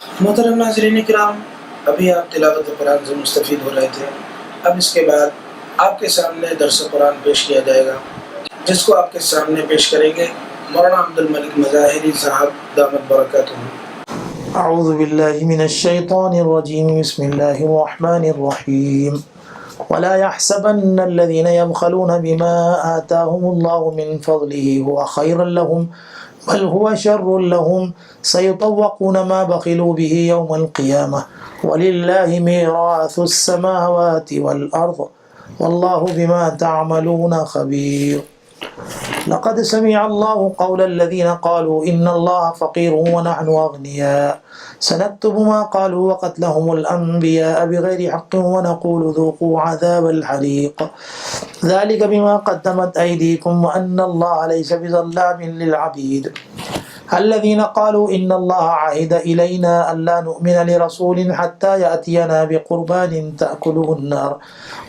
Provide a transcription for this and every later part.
محترم ناظرین کرام، ابھی آپ تلاوت قرآن سے مستفید ہو رہے تھے۔ اب اس کے بعد آپ کے سامنے درس قرآن پیش کیا جائے گا، جس کو آپ کے سامنے پیش کریں گے مولانا عبد الملک مظاہری صاحب دامت برکاتہ۔ اعوذ باللہ من الشیطان الرجیم، بسم اللہ الرحمن الرحیم۔ ولا يحسبن الذين يبخلون بما آتاهم الله من فضله هو خيرا لهم بل هو شر لهم سيطوقون ما بخلوا به يوم القيامة ولله ميراث السماوات والأرض والله بما تعملون خبير۔ لقد سمع الله قول الذين قالوا إن الله فقير ونحن أغنياء سنكتب ما قالوا وقتلهم الأنبياء بغير حق ونقول ذوقوا عذاب الحريق ذلك بما قدمت أيديكم وأن الله ليس بظلام للعبيد الذين قالوا إن الله عهد إلينا ألا نؤمن لرسول حتى يأتينا بقربان تأكله النار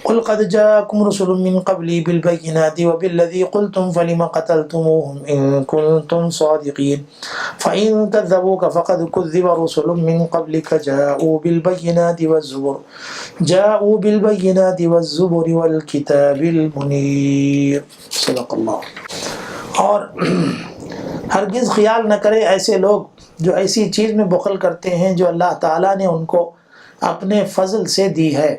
قل قد جاءكم رسل من قبلي بالبينات وبالذي قلتم فلم قتلتموهم إن كنتم صادقين فإن كذبوك فقد كذب رسل من قبلك جاءوا بالبينات والزبر والكتاب المنير۔ صدق اللہ۔ اور ہرگز خیال نہ کرے ایسے لوگ جو ایسی چیز میں بخل کرتے ہیں جو اللہ تعالیٰ نے ان کو اپنے فضل سے دی ہے،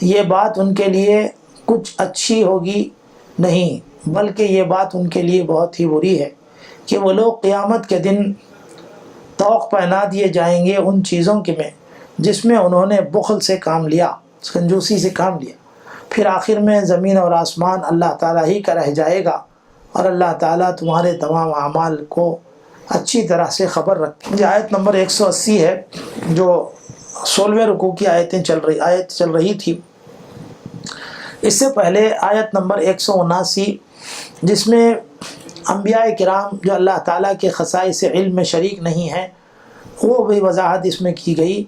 یہ بات ان کے لیے کچھ اچھی ہوگی نہیں، بلکہ یہ بات ان کے لیے بہت ہی بری ہے کہ وہ لوگ قیامت کے دن طوق پہنا دیے جائیں گے ان چیزوں کے میں جس میں انہوں نے بخل سے کام لیا، کنجوسی سے کام لیا۔ پھر آخر میں زمین اور آسمان اللہ تعالیٰ ہی کا رہ جائے گا، اور اللہ تعالیٰ تمہارے تمام اعمال کو اچھی طرح سے خبر رکھے۔ یہ آیت نمبر 180 ہے، جو 16ویں رکوع کی آیت چل رہی تھی۔ اس سے پہلے آیت نمبر 179 جس میں انبیاء کرام جو اللہ تعالیٰ کے خصائص علم میں شریک نہیں ہیں، وہ بھی وضاحت اس میں کی گئی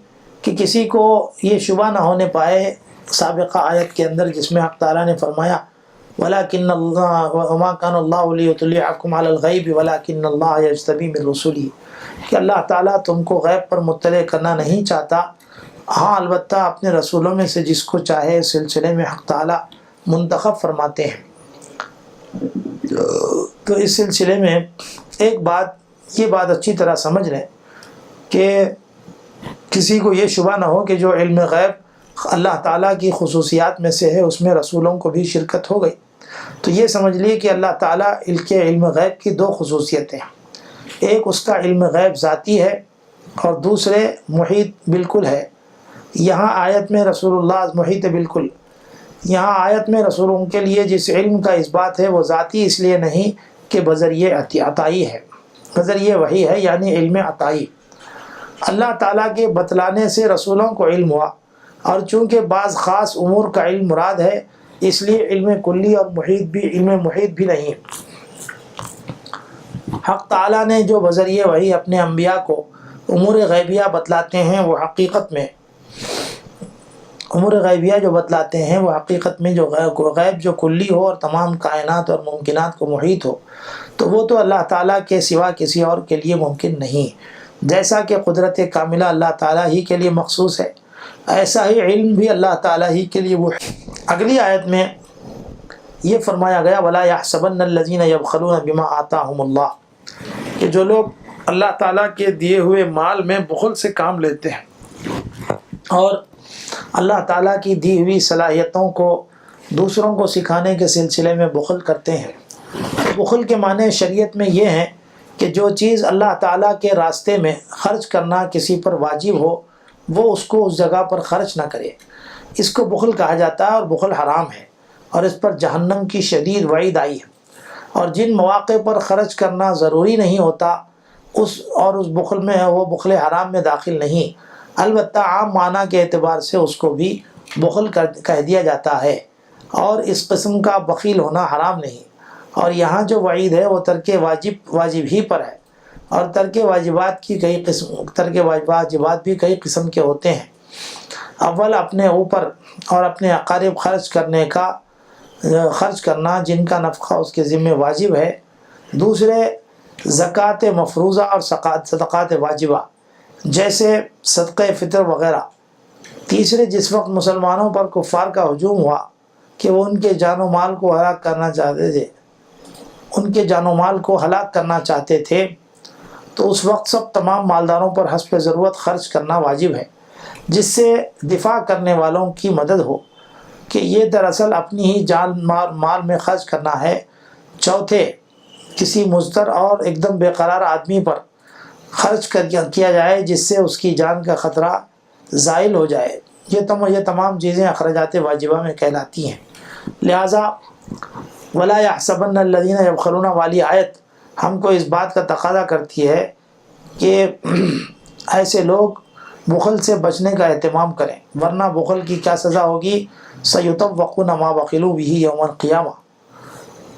کہ کسی کو یہ شبہ نہ ہونے پائے سابقہ آیت کے اندر جس میں حق تعالیٰ نے فرمایا وَلَكِنَّ اللَّهَ وَمَا كَانَ اللَّهُ لِيُطْلِعَكُمْ عَلَى الْغَيْبِ وَلَكِنَّ اللَّهَ يَجْتَبِي مِن رُّسُلِهِ، کہ اللہ تعالیٰ تم کو غیب پر مطلع کرنا نہیں چاہتا، ہاں البتہ اپنے رسولوں میں سے جس کو چاہے اس سلسلے میں حق تعالیٰ منتخب فرماتے ہیں۔ تو اس سلسلے میں یہ بات اچھی طرح سمجھ لیں کہ کسی کو یہ شبہ نہ ہو کہ جو علم غیب اللہ تعالیٰ کی خصوصیات میں سے ہے اس میں رسولوں کو بھی شرکت ہو گئی۔ تو یہ سمجھ لیے کہ اللہ تعالیٰ کے علم غیب کی دو خصوصیتیں ہیں، ایک اس کا علم غیب ذاتی ہے اور دوسرے محیط بالکل ہے۔ یہاں آیت میں رسول اللہ محیط بالکل، یہاں آیت میں رسولوں کے لیے جس علم کا اس بات ہے وہ ذاتی اس لیے نہیں کہ بذریعہ عطائی ہے، بذریعہ وحی ہے، یعنی علم عطائی۔ اللہ تعالیٰ کے بتلانے سے رسولوں کو علم ہوا، اور چونکہ بعض خاص امور کا علم مراد ہے اس لیے علم کلی اور علم محیط بھی نہیں۔ حق تعالیٰ نے جو بذریعہ وحی اپنے انبیاء کو امور غیبیہ بتلاتے ہیں وہ حقیقت میں جو غیب جو کلی ہو اور تمام کائنات اور ممکنات کو محیط ہو، تو وہ تو اللہ تعالیٰ کے سوا کسی اور کے لیے ممکن نہیں۔ جیسا کہ قدرت کاملہ اللہ تعالیٰ ہی کے لیے مخصوص ہے، ایسا ہی علم بھی اللہ تعالیٰ ہی کے لیے وہ ہے۔ اگلی آیت میں یہ فرمایا گیا وَلَا يَحْسَبَنَّ الَّذِينَ يَبْخَلُونَ بِمَا آتَاهُمُ اللَّهُ، کہ جو لوگ اللہ تعالیٰ کے دیے ہوئے مال میں بخل سے کام لیتے ہیں اور اللہ تعالیٰ کی دی ہوئی صلاحیتوں کو دوسروں کو سکھانے کے سلسلے میں بخل کرتے ہیں۔ بخل کے معنی شریعت میں یہ ہیں کہ جو چیز اللہ تعالیٰ کے راستے میں خرچ کرنا کسی پر واجب ہو وہ اس کو اس جگہ پر خرچ نہ کرے، اس کو بخل کہا جاتا ہے، اور بخل حرام ہے اور اس پر جہنم کی شدید وعید آئی ہے۔ اور جن مواقع پر خرچ کرنا ضروری نہیں ہوتا اس بخل میں وہ بخل حرام میں داخل نہیں، البتہ عام معنی کے اعتبار سے اس کو بھی بخل کہہ دیا جاتا ہے، اور اس قسم کا بخیل ہونا حرام نہیں۔ اور یہاں جو وعید ہے وہ ترک واجب ہی پر ہے، اور ترک واجبات بھی کئی قسم کے ہوتے ہیں۔ اول اپنے اوپر اور اپنے اقارب خرچ کرنا جن کا نفقہ اس کے ذمہ واجب ہے، دوسرے زکوٰۃ مفروضہ اور صدقات واجبہ، جیسے صدقہ فطر وغیرہ۔ تیسرے، جس وقت مسلمانوں پر کفار کا ہجوم ہوا کہ وہ ان کے جان و مال کو ہلاک کرنا چاہتے تھے، تو اس وقت تمام مالداروں پر حسب ضرورت خرچ کرنا واجب ہے، جس سے دفاع کرنے والوں کی مدد ہو کہ یہ دراصل اپنی ہی جان مال میں خرچ کرنا ہے۔ چوتھے، کسی مضطر اور ایک دم بے قرار آدمی پر خرچ کیا جائے جس سے اس کی جان کا خطرہ زائل ہو جائے۔ یہ تمام چیزیں اخراجات واجبہ میں کہلاتی ہیں۔ لہٰذا وَلَا يَحْسَبَنَّ الَّذِينَ يَبْخَلُونَ والی آیت ہم کو اس بات کا تقاضا کرتی ہے کہ ایسے لوگ بخل سے بچنے کا اہتمام کریں، ورنہ بخل کی کیا سزا ہوگی؟ سَيُطَوَّقُونَ مَا بَخِلُوا بِهِ يَوْمَ الْقِيَامَةِ،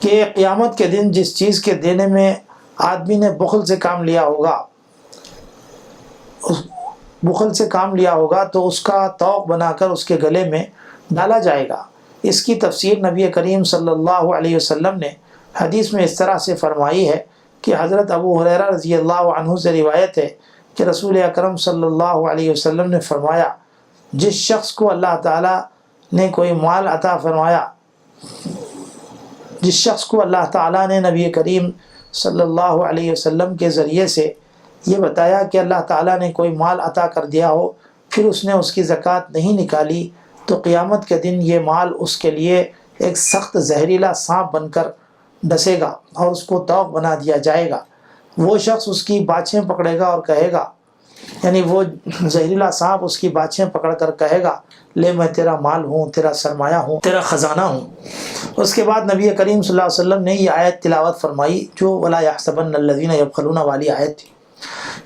کہ قیامت کے دن جس چیز کے دینے میں آدمی نے بخل سے کام لیا ہوگا تو اس کا طوق بنا کر اس کے گلے میں ڈالا جائے گا۔ اس کی تفسیر نبی کریم صلی اللہ علیہ وسلم نے حدیث میں اس طرح سے فرمائی ہے کہ حضرت ابو ہریرہ رضی اللہ عنہ سے روایت ہے کہ رسول اکرم صلی اللہ علیہ وسلم نے فرمایا، جس شخص کو اللہ تعالیٰ نے کوئی مال عطا فرمایا، جس شخص کو اللہ تعالیٰ نے نبی کریم صلی اللہ علیہ وسلم کے ذریعے سے یہ بتایا کہ اللہ تعالیٰ نے کوئی مال عطا کر دیا ہو، پھر اس نے اس کی زکوٰۃ نہیں نکالی، تو قیامت کے دن یہ مال اس کے لیے ایک سخت زہریلا سانپ بن کر ڈسے گا اور اس کو طوق بنا دیا جائے گا۔ وہ شخص اس کی باچھیں پکڑے گا اور کہے گا، یعنی وہ زہریلا سانپ اس کی باچھیں پکڑ کر کہے گا، لے میں تیرا مال ہوں، تیرا سرمایہ ہوں، تیرا خزانہ ہوں۔ اس کے بعد نبی کریم صلی اللہ علیہ وسلم نے یہ آیت تلاوت فرمائی جو وَلَا يَحْسَبَنَّ الَّذِينَ يَبْخَلُونَ والی آیت تھی۔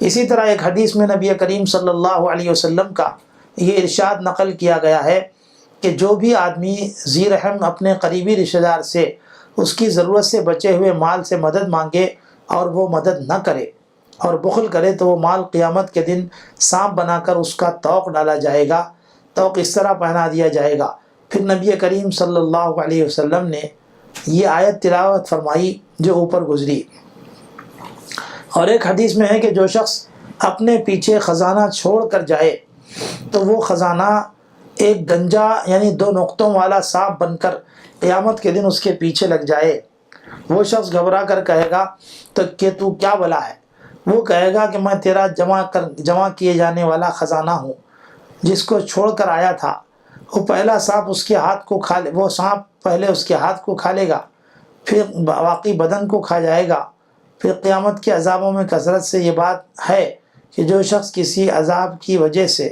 اسی طرح ایک حدیث میں نبی کریم صلی اللہ علیہ وسلم کا یہ ارشاد نقل کیا گیا ہے کہ جو بھی آدمی ذی رحم اپنے قریبی رشتہ دار سے اس کی ضرورت سے بچے ہوئے مال سے مدد مانگے اور وہ مدد نہ کرے اور بخل کرے، تو وہ مال قیامت کے دن سانپ بنا کر اس کا طوق ڈالا جائے گا، طوق اس طرح پہنا دیا جائے گا۔ پھر نبی کریم صلی اللہ علیہ وسلم نے یہ آیت تلاوت فرمائی جو اوپر گزری۔ اور ایک حدیث میں ہے کہ جو شخص اپنے پیچھے خزانہ چھوڑ کر جائے تو وہ خزانہ ایک گنجا یعنی 2 نقطوں والا سانپ بن کر قیامت کے دن اس کے پیچھے لگ جائے۔ وہ شخص گھبرا کر کہے گا کہ تو کیا بلا ہے؟ وہ کہے گا کہ میں تیرا جمع کیے جانے والا خزانہ ہوں جس کو چھوڑ کر آیا تھا۔ وہ پہلا سانپ اس کے ہاتھ کو وہ سانپ پہلے اس کے ہاتھ کو کھا لے گا، پھر باقی بدن کو کھا جائے گا۔ پھر قیامت کے عذابوں میں کثرت سے یہ بات ہے کہ جو شخص کسی عذاب کی وجہ سے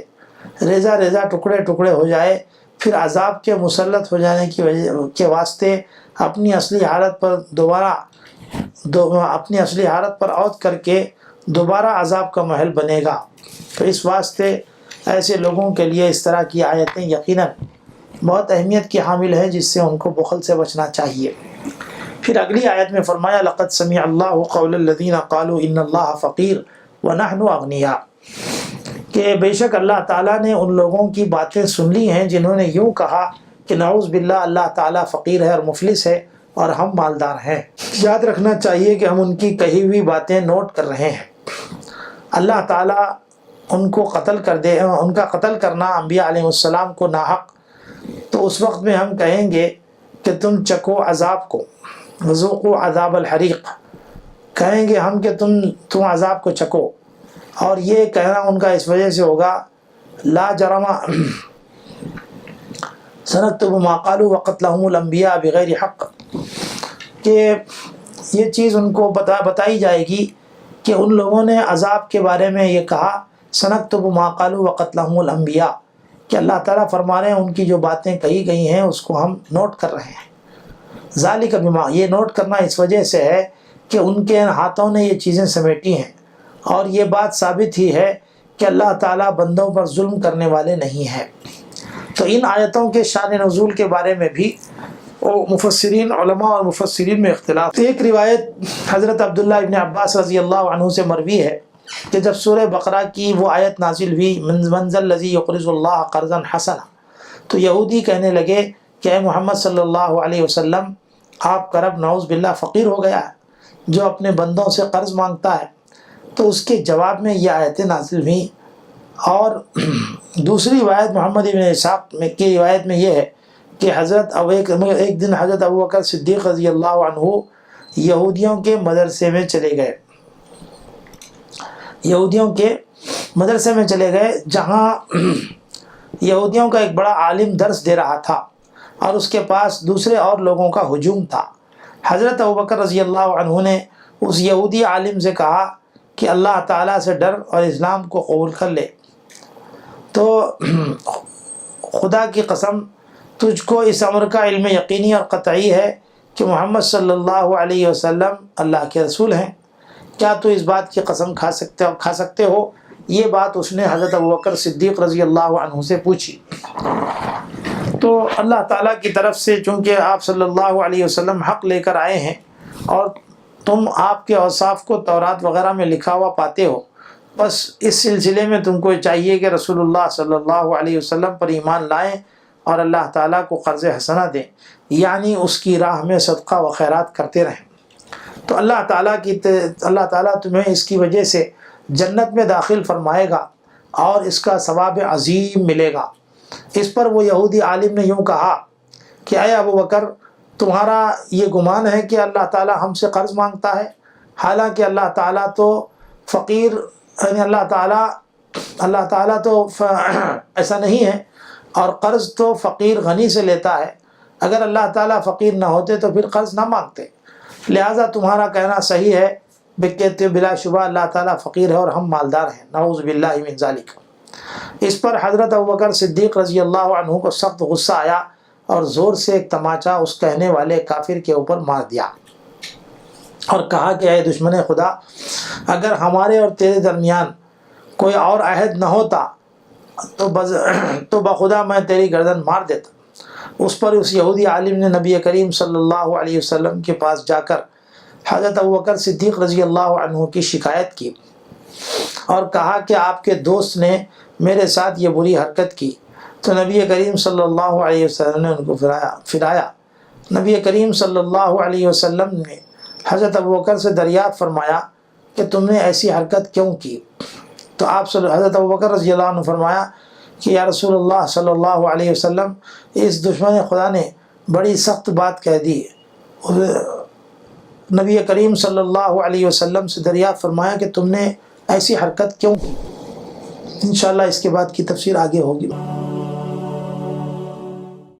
ریزہ ریزہ ٹکڑے ٹکڑے ہو جائے، پھر عذاب کے مسلط ہو جانے کے واسطے اپنی اصلی حالت پر عود کر کے دوبارہ عذاب کا محل بنے گا۔ تو اس واسطے ایسے لوگوں کے لیے اس طرح کی آیتیں یقیناً بہت اہمیت کی حامل ہیں، جس سے ان کو بخل سے بچنا چاہیے۔ پھر اگلی آیت میں فرمایا، لَقَدْ سَمِعَ اللَّهُ قَوْلَ الَّذِينَ قَالُوا إِنَّ اللَّهَ فَقِيرٌ وَنَحْنُ أَغْنِيَاءُ، کہ بے شک اللہ تعالیٰ نے ان لوگوں کی باتیں سن لی ہیں جنہوں نے یوں کہا کہ نعوذ باللہ اللہ تعالیٰ فقیر ہے اور مفلس ہے اور ہم مالدار ہیں۔ یاد رکھنا چاہیے کہ ہم ان کی کہی ہوئی باتیں نوٹ کر رہے ہیں۔ اللہ تعالیٰ ان کو قتل کر دے، ان کا قتل کرنا انبیاء علیہ السلام کو ناحق، تو اس وقت میں ہم کہیں گے کہ تم چکو عذاب کو، وذوقوا عذاب الحریق، کہیں گے ہم کہ تم عذاب کو چکو، اور یہ کہنا ان کا اس وجہ سے ہوگا لا جرم سنکتب ما قالوا وقتلهم الانبیاء بغیر حق، کہ یہ چیز ان کو بتائی جائے گی کہ ان لوگوں نے عذاب کے بارے میں یہ کہا سنکتب ما قالوا وقتلهم الانبیاء، کہ اللہ تعالیٰ فرما رہے ہیں ان کی جو باتیں کہی گئی ہیں اس کو ہم نوٹ کر رہے ہیں۔ ذالک بما، یہ نوٹ کرنا اس وجہ سے ہے کہ ان کے ہاتھوں نے یہ چیزیں سمیٹی ہیں، اور یہ بات ثابت ہی ہے کہ اللہ تعالیٰ بندوں پر ظلم کرنے والے نہیں ہیں۔ تو ان آیتوں کے شان نزول کے بارے میں بھی مفسرین، علماء اور مفسرین میں اختلاف۔ ایک روایت حضرت عبداللہ ابن عباس رضی اللہ عنہ سے مروی ہے کہ جب سورہ بقرہ کی وہ آیت نازل ہوئی من ذا الذی یقرض اللہ قرضا حسنا، تو یہودی کہنے لگے کہ اے محمد صلی اللہ علیہ وسلم، آپ کا رب نعوذ باللہ فقیر ہو گیا ہے جو اپنے بندوں سے قرض مانگتا ہے۔ تو اس کے جواب میں یہ آیتیں نازل ہوئیں. اور دوسری روایت محمد ابن اسحاق میں کی روایت میں یہ ہے کہ ایک دن حضرت ابوبکر صدیق رضی اللہ عنہ یہودیوں کے مدرسے میں چلے گئے. یہودیوں کے مدرسے میں چلے گئے جہاں یہودیوں کا ایک بڑا عالم درس دے رہا تھا اور اس کے پاس دوسرے اور لوگوں کا ہجوم تھا. حضرت ابوبکر رضی اللہ عنہ نے اس یہودی عالم سے کہا کہ اللہ تعالیٰ سے ڈر اور اسلام کو قبول کر لے. تو خدا کی قسم تجھ کو اس امر کا علم یقینی اور قطعی ہے کہ محمد صلی اللہ علیہ وسلم اللہ کے رسول ہیں. کیا تو اس بات کی قسم کھا سکتے ہو؟ یہ بات اس نے حضرت ابوبکر صدیق رضی اللہ عنہ سے پوچھی. تو اللہ تعالیٰ کی طرف سے چونکہ آپ صلی اللہ علیہ وسلم حق لے کر آئے ہیں اور تم آپ کے اوصاف کو تورات وغیرہ میں لکھا ہوا پاتے ہو، بس اس سلسلے میں تم کو چاہیے کہ رسول اللہ صلی اللہ علیہ وسلم پر ایمان لائیں اور اللہ تعالیٰ کو قرض حسنہ دیں، یعنی اس کی راہ میں صدقہ و خیرات کرتے رہیں. تو اللہ تعالیٰ تمہیں اس کی وجہ سے جنت میں داخل فرمائے گا اور اس کا ثواب عظیم ملے گا. اس پر وہ یہودی عالم نے یوں کہا کہ اے ابوبکر، تمہارا یہ گمان ہے کہ اللہ تعالیٰ ہم سے قرض مانگتا ہے، حالانکہ اللہ تعالیٰ تو فقیر، یعنی اللہ تعالیٰ تو ایسا نہیں ہے، اور قرض تو فقیر غنی سے لیتا ہے. اگر اللہ تعالیٰ فقیر نہ ہوتے تو پھر قرض نہ مانگتے، لہٰذا تمہارا کہنا صحیح ہے. کہتے بلا شبہ اللہ تعالیٰ فقیر ہے اور ہم مالدار ہیں، نعوذ باللہ من ذالک. اس پر حضرت ابوبکر صدیق رضی اللہ عنہ کو سخت غصہ آیا اور زور سے ایک تماچا اس کہنے والے کافر کے اوپر مار دیا اور کہا کہ اے دشمن خدا، اگر ہمارے اور تیرے درمیان کوئی اور عہد نہ ہوتا تو بخدا میں تیری گردن مار دیتا. اس پر اس یہودی عالم نے نبی کریم صلی اللہ علیہ وسلم کے پاس جا کر حضرت ابوبکر صدیق رضی اللہ عنہ کی شکایت کی اور کہا کہ آپ کے دوست نے میرے ساتھ یہ بری حرکت کی. تو نبی کریم صلی اللہ علیہ وسلم نے ان کو پھرایا. نبی کریم صلی اللہ علیہ وسلم نے حضرت ابوبکر سے دریافت فرمایا کہ تم نے ایسی حرکت کیوں کی؟ تو حضرت ابوبکر رضی اللہ عنہ فرمایا کہ یا رسول اللہ صلی اللہ علیہ وسلم، اس دشمن خدا نے بڑی سخت بات کہہ دی. نبی کریم صلی اللہ علیہ وسلم سے دریافت فرمایا کہ تم نے ایسی حرکت کیوں کی؟ انشاءاللہ اس کے بعد کی تفسیر آگے ہوگی.